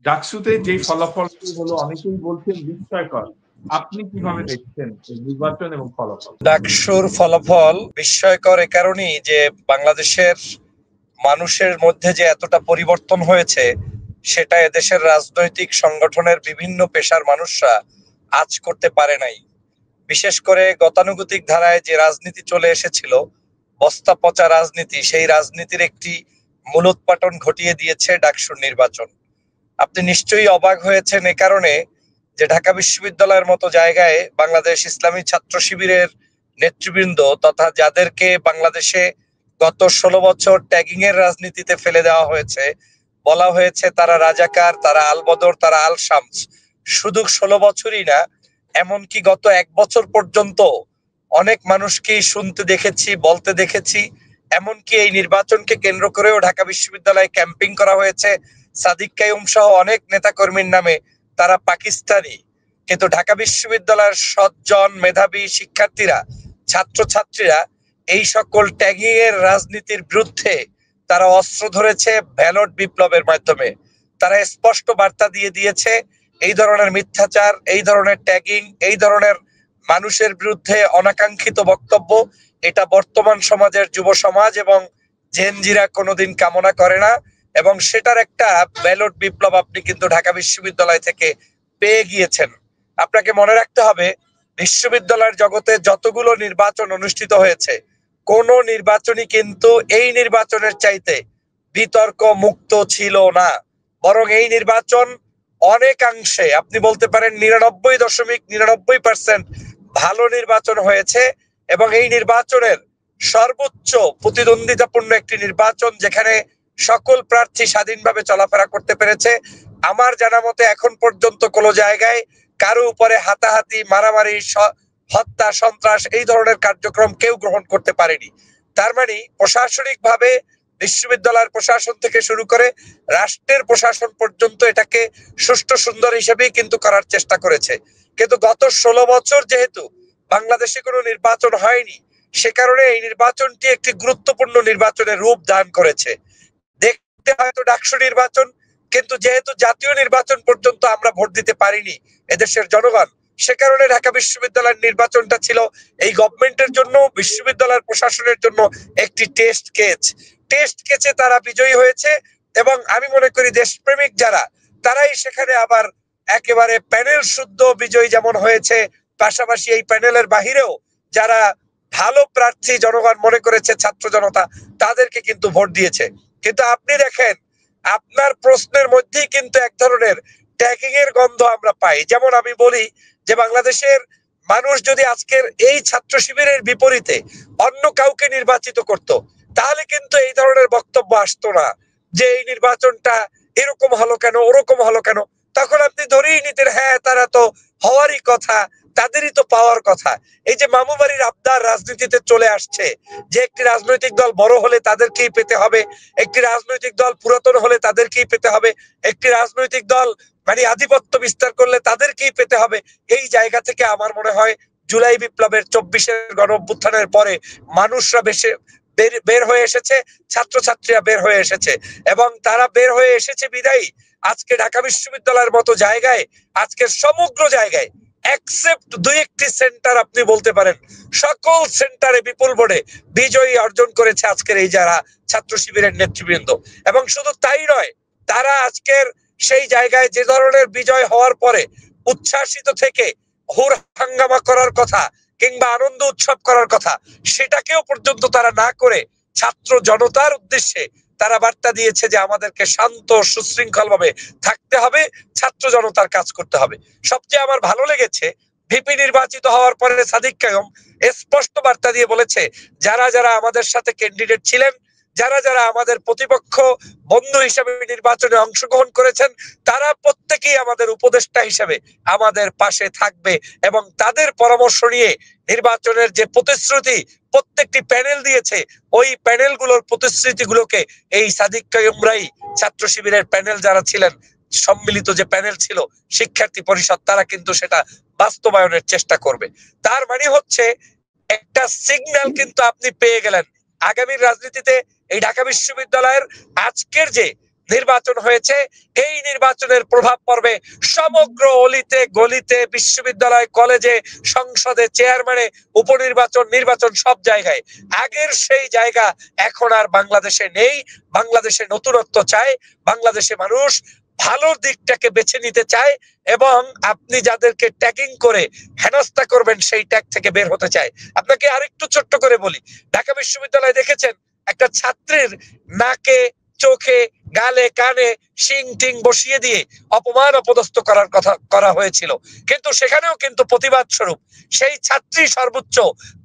ডাকসুতে যে ফলাফলটি হলো অনেকেই বলছেন বিস্ময়কর। আপনি কিভাবে দেখছেন এই নির্বাচন এবং ফলাফল? ডাকসুর ফলাফল বিস্ময়কর এ কারণেই যে বাংলাদেশের মানুষের মধ্যে যে এতটা পরিবর্তন হয়েছে সেটা এদেশের রাজনৈতিক সংগঠনের বিভিন্ন পেশার মানুষরা আজ করতে পারে নাই। বিশেষ করে গতানুগতিক ধারায় যে রাজনীতি চলে এসেছিল, বস্তা পচা রাজনীতি, সেই রাজনীতির একটি মূলোৎপাটন ঘটিয়ে দিয়েছে ডাকসুর নির্বাচন। আপনি নিশ্চয়ই অবাক হয়েছেন এ কারণে যে ঢাকা বিশ্ববিদ্যালয়ের মতো জায়গায় বাংলাদেশ ইসলামী ছাত্র শিবিরের নেতৃবৃন্দ তথা যাদেরকে বাংলাদেশে গত 16 বছর ট্যাগিং এর রাজনীতিতে ফেলে দেওয়া হয়েছে, বলা হয়েছে তারা রাজাকার, তারা আলবদর, তারা আল শামস। শুধু 16 বছরই না, এমনকি গত 1 বছর পর্যন্ত অনেক মানুষকেই শুনতে দেখেছি, বলতে দেখেছি। এমনকি এই নির্বাচনকে কেন্দ্র করেও ঢাকা বিশ্ববিদ্যালয়ে ক্যাম্পিং করা হয়েছে সাদিক কাইয়ুম সহ অনেক নেতাকর্মীর নামে, তারা পাকিস্তানি। কিন্তু ঢাকা বিশ্ববিদ্যালয়ের সজ্জন মেধাবী শিক্ষার্থীরা, ছাত্রছাত্রীরা এই সকল ট্যাগিং এর রাজনীতির বিরুদ্ধে তারা অস্ত্র ধরেছে ব্যালট বিপ্লবের মাধ্যমে। তারা স্পষ্ট বার্তা দিয়ে দিয়েছে এই ধরনের মিথ্যাচার, এই ধরনের ট্যাগিং, এই ধরনের মানুষের বিরুদ্ধে অনাকাঙ্ক্ষিত বক্তব্য, এটা বর্তমান সমাজের যুব সমাজ এবং জেনজিরা কোনোদিন কামনা করে না। এবং সেটার একটা ব্যালট বিপ্লব আপনি কিন্তু ঢাকা বিশ্ববিদ্যালয় থেকে পেয়ে গিয়েছেন। আপনাকে মনে রাখতে হবে, বিশ্ববিদ্যালয়ের জগতে যতগুলো নির্বাচন অনুষ্ঠিত হয়েছে, কোন নির্বাচনই কিন্তু এই নির্বাচনের চাইতে বিতর্ক মুক্ত ছিল না। বরং এই নির্বাচন অনেকাংশে আপনি বলতে পারেন 99.99% ভালো নির্বাচন হয়েছে। এবং এই নির্বাচনের সর্বোচ্চ প্রতিদ্বন্দ্বিতাপূর্ণ একটি নির্বাচন, যেখানে সকল প্রার্থী স্বাধীনভাবে চলাফেরা করতে পেরেছে। আমার জানা মতে এখন পর্যন্ত কোনো জায়গায় কারো উপরে হাতাহাতি, মারামারি, হত্যা, সন্ত্রাস এই ধরনের কার্যক্রম কেউ গ্রহণ করতে পারেনি। তার মানে প্রশাসনিকভাবে বিশ্ববিদ্যালয়ের প্রশাসন থেকে শুরু করে রাষ্ট্রের প্রশাসন পর্যন্ত এটাকে সুষ্ঠু সুন্দর হিসেবেই কিন্তু করার চেষ্টা করেছে। কিন্তু গত 16 বছর যেহেতু বাংলাদেশে কোনো নির্বাচন হয়নি, সে কারণে এই নির্বাচনটি একটি গুরুত্বপূর্ণ নির্বাচনের রূপ দান করেছে। দেখতে হয়তো ডাকসু নির্বাচন, কিন্তু যেহেতু জাতীয় নির্বাচন পর্যন্ত আমরা ভোট দিতে পারিনি এদেশের জনগণ, সে কারণে ঢাকা বিশ্ববিদ্যালয়ের নির্বাচনটা ছিল এই গভর্নমেন্টের জন্য, বিশ্ববিদ্যালয়ের প্রশাসনের জন্য একটি টেস্ট কেচে তারা বিজয়ী হয়েছে। এবং আমি মনে করি দেশপ্রেমিক যারা, তারাই সেখানে আবার একেবারে প্যানেল শুদ্ধ বিজয়ী যেমন হয়েছে, পাশাপাশি এই প্যানেলের বাহিরেও যারা ভালো প্রার্থী জনগণ মনে করেছে, ছাত্র জনতা, তাদেরকে কিন্তু ভোট দিয়েছে। কিন্তু আপনি দেখেন, আপনার প্রশ্নের মধ্যেই কিন্তু এক ধরনের ট্যাগিং এর গন্ধ আমরা পাই। যেমন আমি বলি যে বাংলাদেশের মানুষ যদি আজকের এই ছাত্র শিবিরের বিপরীতে অন্য কাউকে নির্বাচিত করত, তাহলে কিন্তু এই ধরনের বক্তব্য আসতো না যে এই নির্বাচনটা এরকম হলো কেন, ওরকম হলো কেন। তখন আপনি ধরেই নিতেন, হ্যাঁ তারা তো হওয়ারই কথা, তাদেরই তো পাওয়ার কথা। এই যে মামু বাড়ির আবদার রাজনীতিতে চলে আসছে, যে একটি রাজনৈতিক দল বড় হলে তাদেরকেই পেতে হবে, একটি রাজনৈতিক দল পুরাতন হলে তাদেরকেই পেতে হবে, একটি রাজনৈতিক দল মানে আধিপত্য বিস্তার করলে তাদেরকেই পেতে হবে। এই জায়গা থেকে আমার মনে হয় জুলাই বিপ্লবের 24-এর গণ অভ্যুত্থানের পরে মানুষরা বের হয়ে এসেছে, ছাত্রছাত্রীরা বের হয়ে এসেছে। এবং তারা বের হয়ে এসেছে বিদায়ী আজকে ঢাকা বিশ্ববিদ্যালয়ের মতো জায়গায়, আজকে সমগ্র জায়গায় এক্সেপ্ট 2-1টি সেন্টার আপনি বলতে পারেন, সকল সেন্টারে বিপুল ভোটে বিজয়ী অর্জন করেছে আজকের এই যারা ছাত্র শিবিরের নেতৃবৃন্দ। এবং শুধু তাই নয়, তারা আজকের সেই জায়গায় যে ধরনের বিজয় হওয়ার পরে উচ্ছ্বাসিত থেকে হুর হাঙ্গামা করার কথা কিংবা আনন্দ উৎসব করার কথা, সেটাকেও পর্যন্ত তারা না করে ছাত্র জনতার উদ্দেশ্যে তারা বার্তা দিয়েছে যে আমাদেরকে শান্ত সুশৃঙ্খল ভাবে থাকতে হবে, ছাত্র জনতার কাজ করতে হবে। সবচেয়ে আমার ভালো লেগেছে, ভিপি নির্বাচিত হওয়ার পরে সাদিক কাইয়ুম স্পষ্ট বার্তা দিয়ে বলেছে, যারা যারা আমাদের সাথে ক্যান্ডিডেট ছিলেন, যারা যারা আমাদের প্রতিপক্ষ বন্ধু হিসেবে নির্বাচনে অংশগ্রহণ করেছেন, তারা প্রত্যেকেই আমাদের উপদেষ্টা হিসেবে আমাদের পাশে থাকবে। এবং তাদের পরামর্শ নিয়ে নির্বাচনের যে প্রতিশ্রুতি প্রত্যেকটি প্যানেল দিয়েছে, ওই প্যানেলগুলোর প্রতিশ্রুতিগুলোকে এই সাদিক কাইয়ুমরাই, ছাত্র শিবিরের প্যানেল যারা ছিলেন, সম্মিলিত যে প্যানেল ছিল শিক্ষার্থী পরিষদ, তারা কিন্তু সেটা বাস্তবায়নের চেষ্টা করবে। তার মানে হচ্ছে একটা সিগন্যাল কিন্তু আপনি পেয়ে গেলেন আগামী রাজনীতিতে এই ঢাকা বিশ্ববিদ্যালয়ের আজকের যে নির্বাচন হয়েছে, এই নির্বাচনের প্রভাব পড়বে সমগ্র অলিতে গলিতে, বিশ্ববিদ্যালয়, কলেজে, সংসদে, চেয়ারম্যানে, উপনির্বাচন, নির্বাচন, সব জায়গায়। আগের সেই জায়গা এখন আর বাংলাদেশে নেই। বাংলাদেশে নতুনত্ব চায়, বাংলাদেশে মানুষ ভালো দিকটাকে বেছে নিতে চায় এবং আপনি যাদেরকে ট্যাগিং করে হেনস্থা করবেন সেই ট্যাগ থেকে বের হতে চায়। আপনাকে আরেকটু ছোট্ট করে বলি, ঢাকা বিশ্ববিদ্যালয়ে দেখেছেন একটা ছাত্রীর নাকে, চোখে, গালে, কানে শিং টিং বসিয়ে দিয়ে অপমান অপদস্থ করার কথা করা হয়েছিল, কিন্তু সেখানেও কিন্তু প্রতিবাদ স্বরূপ সেই ছাত্রী সর্বোচ্চ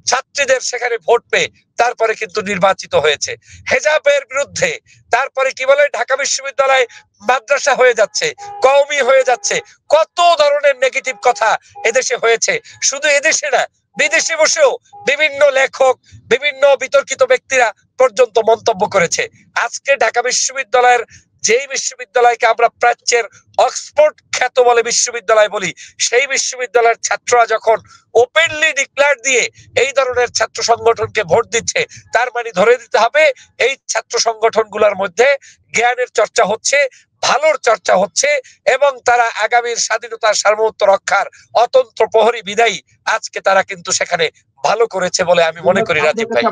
ছাত্রীদের সেখানে ভোট পেয়ে তারপরে কিন্তু নির্বাচিত হয়েছে। হেজাবের বিরুদ্ধে তারপরে কি বলে ঢাকা বিশ্ববিদ্যালয় মাদ্রাসা হয়ে যাচ্ছে, কওমি হয়ে যাচ্ছে, কত ধরনের নেগেটিভ কথা এদেশে হয়েছে। শুধু এদেশে না, বিদেশে বসেও বিভিন্ন লেখক, বিভিন্ন বিতর্কিত ব্যক্তিরা পর্যন্ত মন্তব্য করেছে। আজকে ঢাকা বিশ্ববিদ্যালয়ের, যেই বিশ্ববিদ্যালয়কে আমরা প্রাচ্যের অক্সফোর্ড খ্যাত বলে বিশ্ববিদ্যালয় বলি, সেই বিশ্ববিদ্যালয়ের ছাত্ররা যখন ওপেনলি ডিক্লেয়ার দিয়ে এই ধরনের ছাত্র সংগঠনকে ভোট দিচ্ছে, তার মানে ধরে দিতে হবে এই ছাত্র সংগঠনগুলোর মধ্যে জ্ঞানের চর্চা হচ্ছে, ভালোর চর্চা হচ্ছে এবং তারা আগামীর স্বাধীনতার সার্বভৌমত্ব রক্ষার অতন্ত্র প্রহরী বিদায়ী আজকে তারা কিন্তু সেখানে ভালো করেছে বলে আমি মনে করি। রাজীব ভাই।